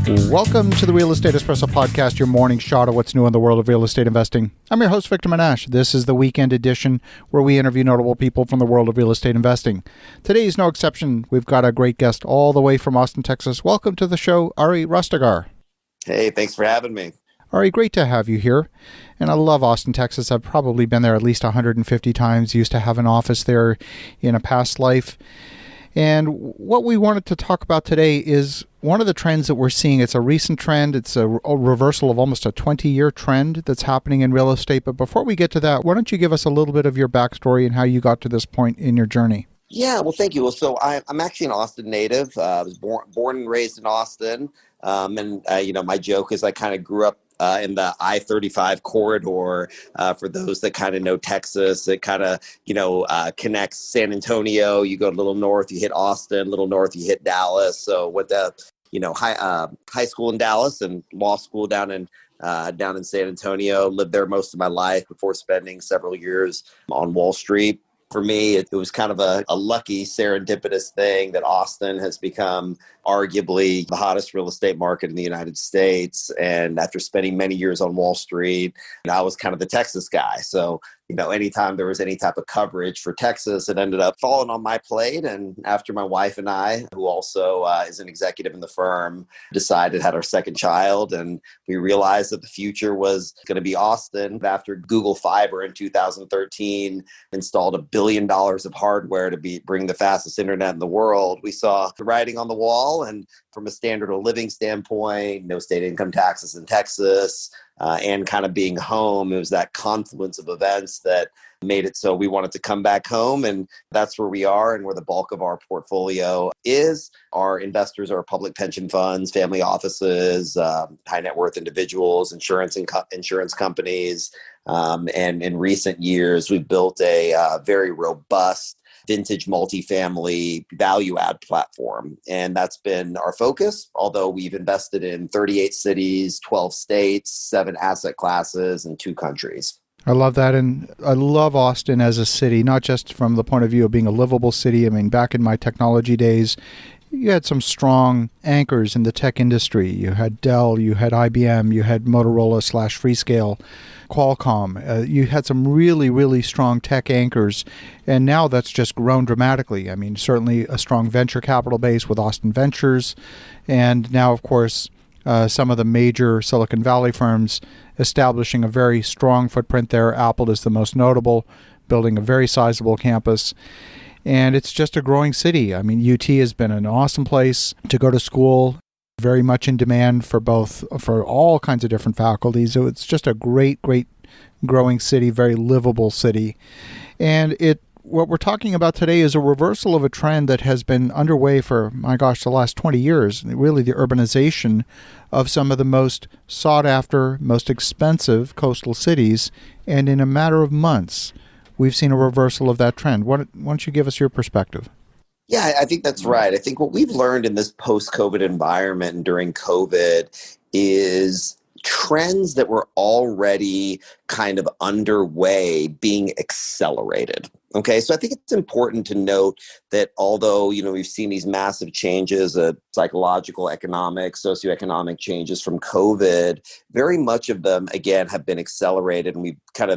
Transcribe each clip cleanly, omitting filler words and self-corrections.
Welcome to the Real Estate Espresso Podcast, your morning shot of what's new in the world of real estate investing. I'm your host, Victor Menashe. This is the weekend edition where we interview notable people from the world of real estate investing. Today is no exception. We've got a great guest all the way from Austin, Texas. Welcome to the show, Ari Rastegar. Hey, thanks for having me. Ari, great to have you here. And I love Austin, Texas. I've probably been there at least 150 times. Used to have an office there in a past life. And what we wanted to talk about today is one of the trends that we're seeing. It's a recent trend. It's a reversal of almost a 20-year trend that's happening in real estate. But before we get to that, why don't you give us a little bit of your backstory and how you got to this point in your journey? Yeah, well, thank you. Well, so I'm actually an Austin native. I was born and raised in Austin. My joke is I kind of grew up in the I-35 corridor. For those that kind of know Texas, it kind of, connects San Antonio. You go a little north, you hit Austin, a little north, you hit Dallas. So went to, high school in Dallas and law school down in San Antonio. Lived there most of my life before spending several years on Wall Street. For me, it was kind of a lucky serendipitous thing that Austin has become arguably the hottest real estate market in the United States. And after spending many years on Wall Street, I was kind of the Texas guy. So, anytime there was any type of coverage for Texas, it ended up falling on my plate. And after my wife and I, who also is an executive in the firm, had our second child, and we realized that the future was going to be Austin. After Google Fiber in 2013 installed $1 billion of hardware to bring the fastest internet in the world, we saw the writing on the wall. And from a standard of living standpoint, no state income taxes in Texas, and kind of being home, it was that confluence of events that made it so we wanted to come back home. And that's where we are and where the bulk of our portfolio is. Our investors are public pension funds, family offices, high net worth individuals, insurance companies. And in recent years, we've built a very robust vintage multifamily value add platform. And that's been our focus, although we've invested in 38 cities, 12 states, 7 asset classes, and 2 countries. I love that. And I love Austin as a city, not just from the point of view of being a livable city. I mean, back in my technology days, you had some strong anchors in the tech industry. You had Dell, you had IBM, you had Motorola/Freescale, Qualcomm. You had some really, really strong tech anchors. And now that's just grown dramatically. I mean, certainly a strong venture capital base with Austin Ventures. And now, of course, some of the major Silicon Valley firms establishing a very strong footprint there. Apple is the most notable, building a very sizable campus. And it's just a growing city. I mean, UT has been an awesome place to go to school, very much in demand for all kinds of different faculties. So it's just a great, great growing city, very livable city. And what we're talking about today is a reversal of a trend that has been underway for, the last 20 years, really the urbanization of some of the most sought after, most expensive coastal cities. And in a matter of months, we've seen a reversal of that trend. Why don't you give us your perspective? Yeah, I think that's right. I think what we've learned in this post-COVID environment and during COVID is trends that were already kind of underway being accelerated. Okay, so I think it's important to note that although, we've seen these massive changes, psychological, economic, socioeconomic changes from COVID, very much of them, again, have been accelerated. And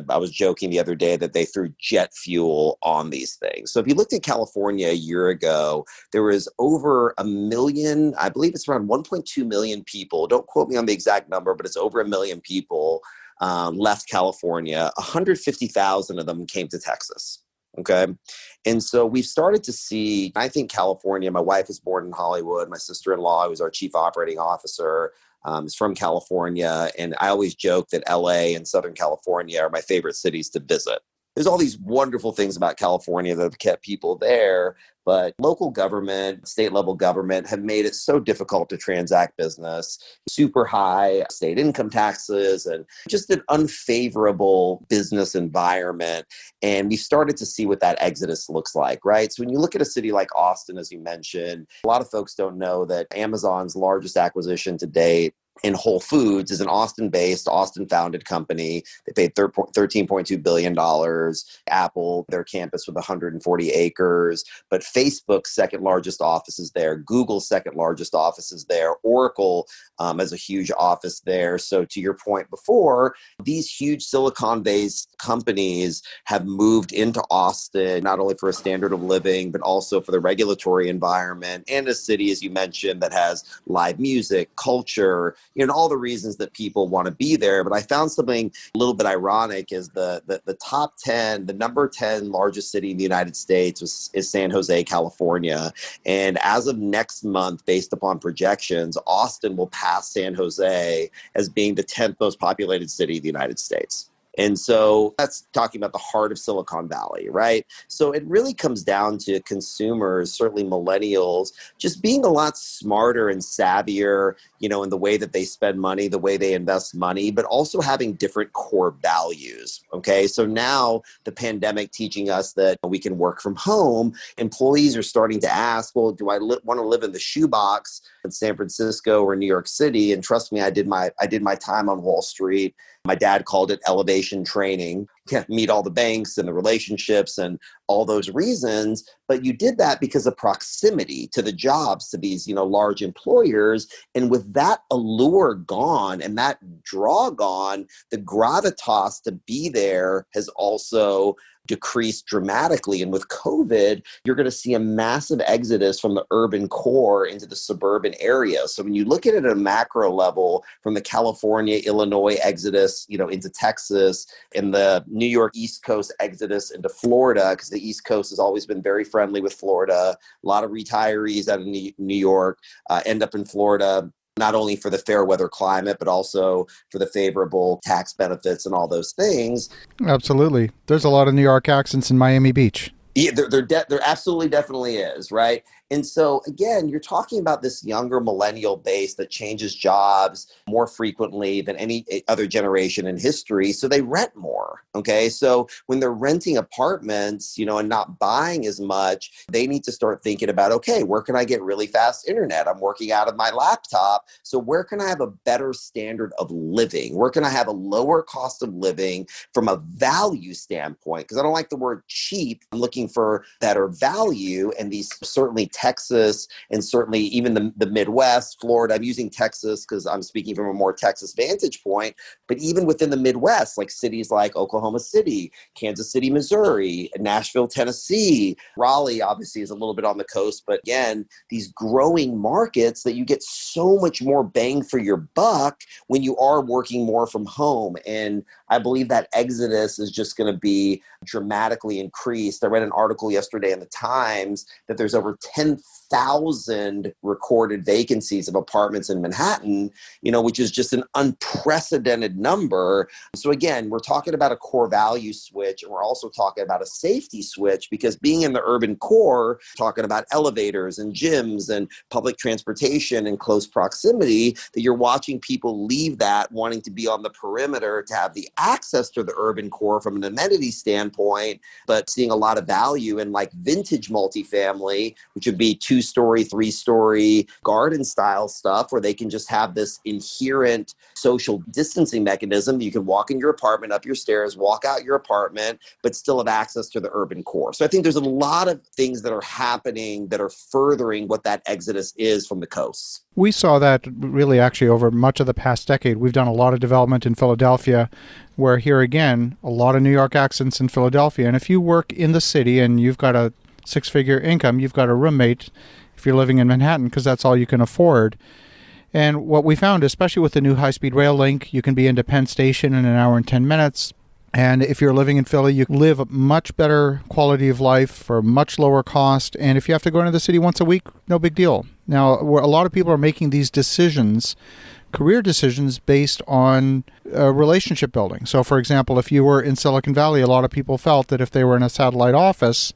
I was joking the other day that they threw jet fuel on these things. So if you looked at California a year ago, there was over 1 million, I believe it's around 1.2 million people. Don't quote me on the exact number, but it's over 1 million people left California. 150,000 of them came to Texas. Okay. And so we've started to see, I think California, my wife was born in Hollywood. My sister-in-law, who was our chief operating officer, is from California. And I always joke that LA and Southern California are my favorite cities to visit. There's all these wonderful things about California that have kept people there, but local government, state level government have made it so difficult to transact business, super high state income taxes, and just an unfavorable business environment. And we started to see what that exodus looks like, right? So when you look at a city like Austin, as you mentioned, a lot of folks don't know that Amazon's largest acquisition to date in Whole Foods is an Austin-based, Austin-founded company. They paid $13.2 billion. Apple, their campus with 140 acres. But Facebook's second largest office is there. Google's second largest office is there. Oracle has a huge office there. So to your point before, these huge Silicon-based companies have moved into Austin, not only for a standard of living, but also for the regulatory environment, and a city, as you mentioned, that has live music, culture, all the reasons that people want to be there. But I found something a little bit ironic is the top 10, the number 10 largest city in the United States is San Jose, California. And as of next month, based upon projections, Austin will pass San Jose as being the 10th most populated city in the United States. And so that's talking about the heart of Silicon Valley, right? So it really comes down to consumers, certainly millennials, just being a lot smarter and savvier, in the way that they spend money, the way they invest money, but also having different core values, okay? So now the pandemic teaching us that we can work from home, employees are starting to ask, well, do I want to live in the shoebox in San Francisco or New York City? And trust me, I did my time on Wall Street. My dad called it elevation training. Meet all the banks and the relationships and all those reasons. But you did that because of proximity to the jobs, to these, large employers. And with that allure gone and that draw gone, the gravitas to be there has also decreased dramatically. And with COVID, you're going to see a massive exodus from the urban core into the suburban areas. So when you look at it at a macro level, from the California, Illinois exodus, into Texas, and the New York East Coast exodus into Florida, because the East Coast has always been very friendly with Florida. A lot of retirees out of New York end up in Florida, not only for the fair weather climate, but also for the favorable tax benefits and all those things. Absolutely. There's a lot of New York accents in Miami Beach. Yeah, there absolutely definitely is, right? And so, again, you're talking about this younger millennial base that changes jobs more frequently than any other generation in history. So they rent more, okay? So when they're renting apartments, and not buying as much, they need to start thinking about, okay, where can I get really fast internet? I'm working out of my laptop. So where can I have a better standard of living? Where can I have a lower cost of living from a value standpoint? Because I don't like the word cheap. I'm looking for better value. And these certainly Texas and certainly even the Midwest, Florida. I'm using Texas because I'm speaking from a more Texas vantage point. But even within the Midwest, like cities like Oklahoma City, Kansas City, Missouri, Nashville, Tennessee, Raleigh obviously is a little bit on the coast. But again, these growing markets that you get so much more bang for your buck when you are working more from home. And I believe that exodus is just going to be dramatically increased. I read an article yesterday in the Times that there's over 10,000 recorded vacancies of apartments in Manhattan, which is just an unprecedented number. So again, we're talking about a core value switch, and we're also talking about a safety switch, because being in the urban core, talking about elevators and gyms and public transportation in close proximity, that you're watching people leave that wanting to be on the perimeter to have the access to the urban core from an amenity standpoint, but seeing a lot of value in like vintage multifamily, which would be 2-story, 3-story garden style stuff, where they can just have this inherent social distancing mechanism. You can walk in your apartment, up your stairs, walk out your apartment, but still have access to the urban core. So I think there's a lot of things that are happening that are furthering what that exodus is from the coasts. We saw that really actually over much of the past decade. We've done a lot of development in Philadelphia, where here again, a lot of New York accents in Philadelphia. And if you work in the city and you've got a 6-figure income, you've got a roommate if you're living in Manhattan, because that's all you can afford. And what we found, especially with the new high-speed rail link, you can be into Penn Station in an hour and 10 minutes. And if you're living in Philly, you live a much better quality of life for a much lower cost. And if you have to go into the city once a week, no big deal. Now, a lot of people are making these decisions, career decisions, based on relationship building. So, for example, if you were in Silicon Valley, a lot of people felt that if they were in a satellite office,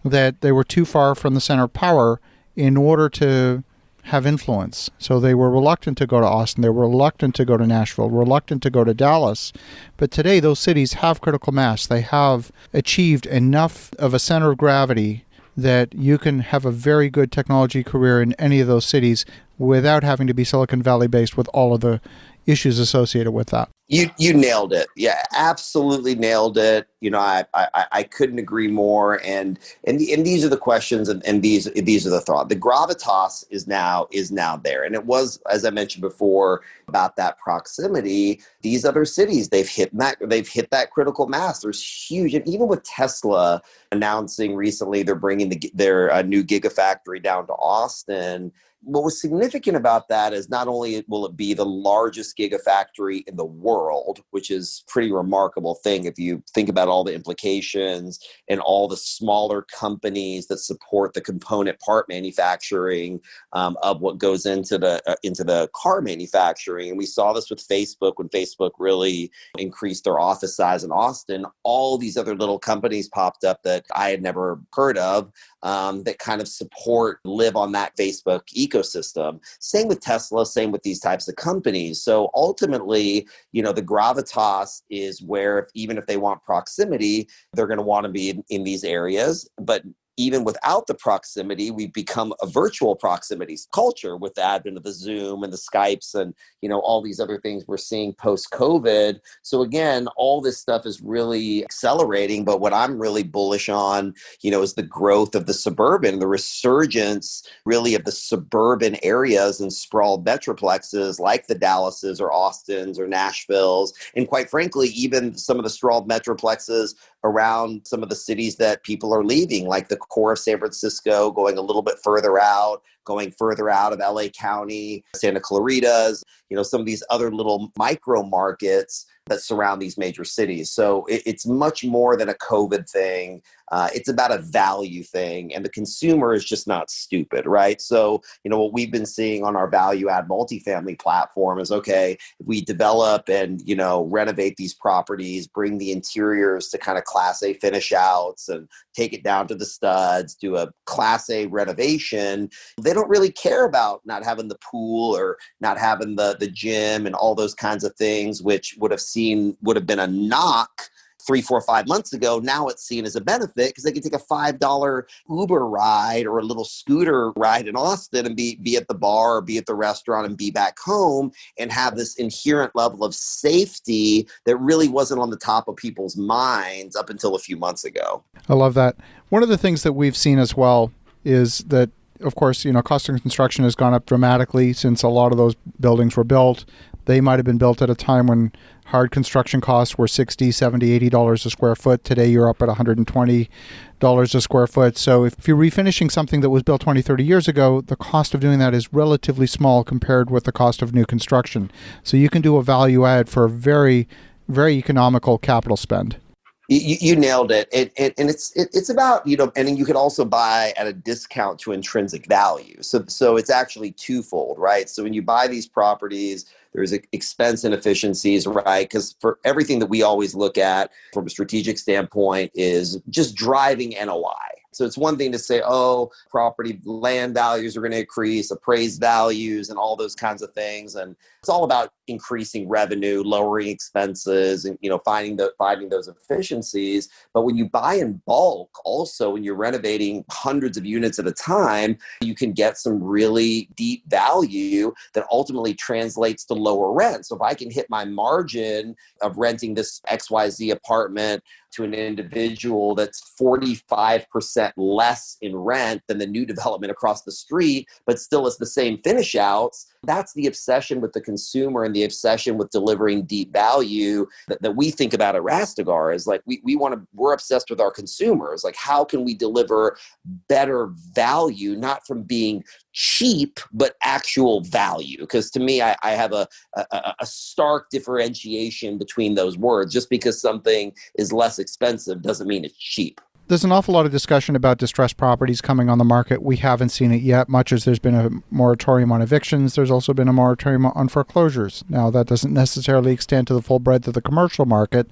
that they were too far from the center of power in order to have influence. So they were reluctant to go to Austin. They were reluctant to go to Nashville, reluctant to go to Dallas. But today, those cities have critical mass. They have achieved enough of a center of gravity that you can have a very good technology career in any of those cities without having to be Silicon Valley based with all of the issues associated with that. You nailed it. Yeah, absolutely nailed it. I couldn't agree more. And these are the questions, and these are the thought. The gravitas is now there, and it was, as I mentioned before, about that proximity. These other cities, they've hit that critical mass. There's huge, and even with Tesla announcing recently they're bringing their new gigafactory down to Austin. What was significant about that is not only will it be the largest gigafactory in the world, which is a pretty remarkable thing if you think about all the implications and all the smaller companies that support the component part manufacturing of what goes into the car manufacturing. And we saw this with Facebook when Facebook really increased their office size in Austin. All these other little companies popped up that I had never heard of, that kind of live on that Facebook ecosystem. Same with Tesla, same with these types of companies. So ultimately, the gravitas is where, even if they want proximity, they're going to want to be in these areas. But even without the proximity, we've become a virtual proximity culture with the advent of the Zoom and the Skypes and, all these other things we're seeing post-COVID. So again, all this stuff is really accelerating. But what I'm really bullish on, is the growth of the suburban, the resurgence really of the suburban areas and sprawled metroplexes like the Dallases or Austins or Nashvilles. And quite frankly, even some of the sprawled metroplexes around some of the cities that people are leaving, like the core of San Francisco, going a little bit further out of LA County, Santa Clarita's, some of these other little micro markets that surround these major cities. So it's much more than a COVID thing. It's about a value thing, and the consumer is just not stupid, right? So, what we've been seeing on our value add multifamily platform is, okay, if we develop and, renovate these properties, bring the interiors to kind of Class A finish outs and take it down to the studs, do a Class A renovation, they don't really care about not having the pool or not having the gym and all those kinds of things, which would have been a knock 3, 4, 5 months ago. Now it's seen as a benefit because they can take a $5 Uber ride or a little scooter ride in Austin and be at the bar or be at the restaurant and be back home and have this inherent level of safety that really wasn't on the top of people's minds up until a few months ago. I love that. One of the things that we've seen as well is that, of course, cost of construction has gone up dramatically since a lot of those buildings were built. They might have been built at a time when hard construction costs were $60, $70, $80 a square foot. Today, you're up at $120 a square foot. So if you're refinishing something that was built 20, 30 years ago, the cost of doing that is relatively small compared with the cost of new construction. So you can do a value add for a very, very economical capital spend. You nailed it. And it's about, and then you could also buy at a discount to intrinsic value. So it's actually twofold, right? So when you buy these properties, there's expense inefficiencies, right? Because for everything that we always look at from a strategic standpoint is just driving NOI. So it's one thing to say, oh, property land values are going to increase, appraised values, and all those kinds of things. And it's all about increasing revenue, lowering expenses, and finding those efficiencies. But when you buy in bulk, also when you're renovating hundreds of units at a time, you can get some really deep value that ultimately translates to lower rent. So if I can hit my margin of renting this XYZ apartment to an individual that's 45% less in rent than the new development across the street, but still is the same finish outs, that's the obsession with the consumer and the obsession with delivering deep value that we think about at Rastegar is like, we're obsessed with our consumers. Like, how can we deliver better value, not from being cheap, but actual value? Because to me, I have a stark differentiation between those words. Just because something is less expensive doesn't mean it's cheap. There's an awful lot of discussion about distressed properties coming on the market. We haven't seen it yet, much as there's been a moratorium on evictions. There's also been a moratorium on foreclosures. Now, that doesn't necessarily extend to the full breadth of the commercial market,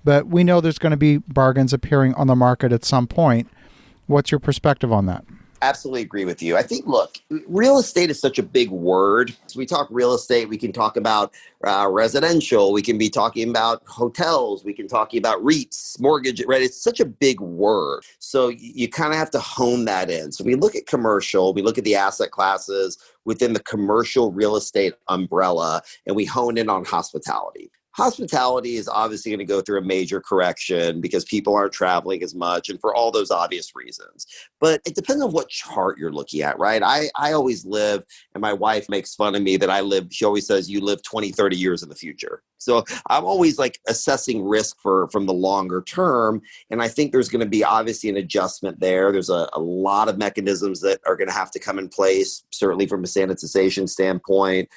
but we know there's going to be bargains appearing on the market at some point. What's your perspective on that? Absolutely agree with you. I think, look, real estate is such a big word. So we talk real estate, we can talk about residential, we can be talking about hotels, we can talk about REITs, mortgage, right? It's such a big word. So you kind of have to hone that in. So we look at commercial, we look at the asset classes within the commercial real estate umbrella, and we hone in on hospitality. Hospitality is obviously going to go through a major correction because people aren't traveling as much and for all those obvious reasons. But it depends on what chart you're looking at, right? I always live, and my wife makes fun of me that I live, she always says, you live 20, 30 years in the future. So I'm always like assessing risk from the longer term. And I think there's going to be obviously an adjustment there. There's a lot of mechanisms that are going to have to come in place, certainly from a sanitization standpoint.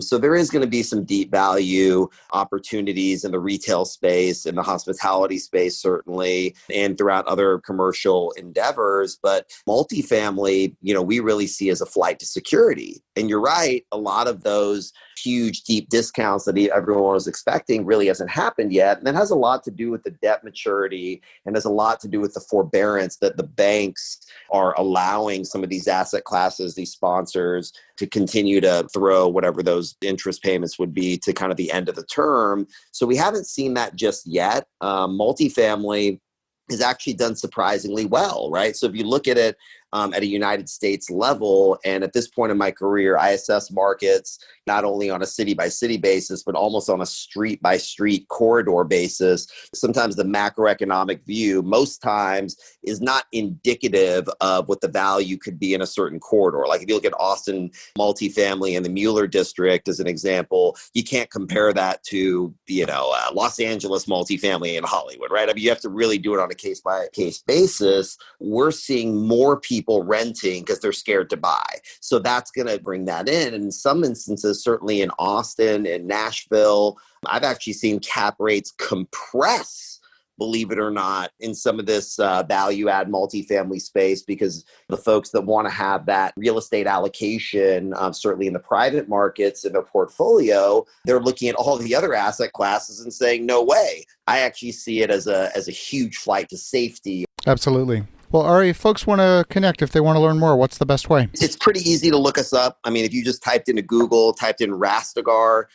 So there is going to be some deep value opportunities in the retail space, in the hospitality space, certainly, and throughout other commercial endeavors. But multifamily, we really see as a flight to security. And you're right, a lot of those huge, deep discounts that everyone was expecting really hasn't happened yet. And that has a lot to do with the debt maturity and has a lot to do with the forbearance that the banks are allowing some of these asset classes, these sponsors, to continue to throw whatever those interest payments would be to kind of the end of the term. So we haven't seen that just yet. Multifamily has actually done surprisingly well, right? So if you look at it at a United States level, and at this point in my career, I assess markets not only on a city-by-city basis, but almost on a street-by-street corridor basis. Sometimes the macroeconomic view, most times, is not indicative of what the value could be in a certain corridor. Like if you look at Austin multifamily in the Mueller district as an example, you can't compare that to, Los Angeles multifamily in Hollywood, right? I mean, you have to really do it on a case-by-case basis. We're seeing more people renting because they're scared to buy. So that's going to bring that in. And in some instances, certainly in Austin and Nashville, I've actually seen cap rates compress, believe it or not, in some of this value add multifamily space, because the folks that want to have that real estate allocation, certainly in the private markets in their portfolio, they're looking at all the other asset classes and saying, no way. I actually see it as a huge flight to safety. Absolutely. Well, Ari, if folks want to connect, if they want to learn more, what's the best way? It's pretty easy to look us up. I mean, if you just typed in Rastegar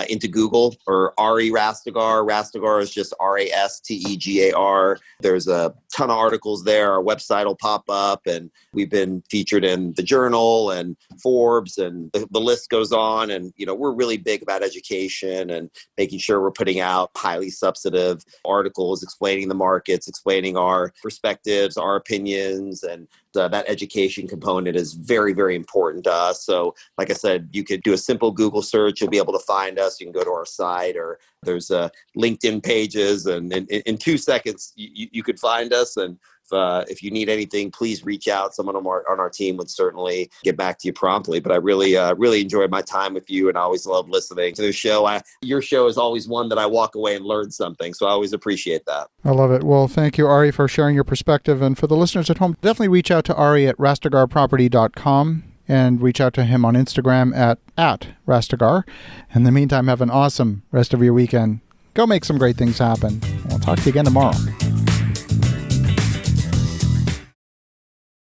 into Google, or Ari Rastegar. Rastegar is just Rastegar. There's a ton of articles there. Our website will pop up, and we've been featured in the Journal and Forbes, and the list goes on. And, we're really big about education and making sure we're putting out highly substantive articles explaining the markets, explaining our perspectives, our opinions, and that education component is very, very important to us. So like I said, you could do a simple Google search. You'll be able to find us. You can go to our site, or there's LinkedIn pages. And in 2 seconds, you could find us. And if you need anything, please reach out. Someone on our team would certainly get back to you promptly. But I really enjoyed my time with you, and I always love listening to the show. Your show is always one that I walk away and learn something. So I always appreciate that. I love it. Well, thank you, Ari, for sharing your perspective. And for the listeners at home, definitely reach out to Ari at rastegarproperty.com and reach out to him on Instagram at Rastegar. In the meantime, have an awesome rest of your weekend. Go make some great things happen. I'll talk to you again tomorrow.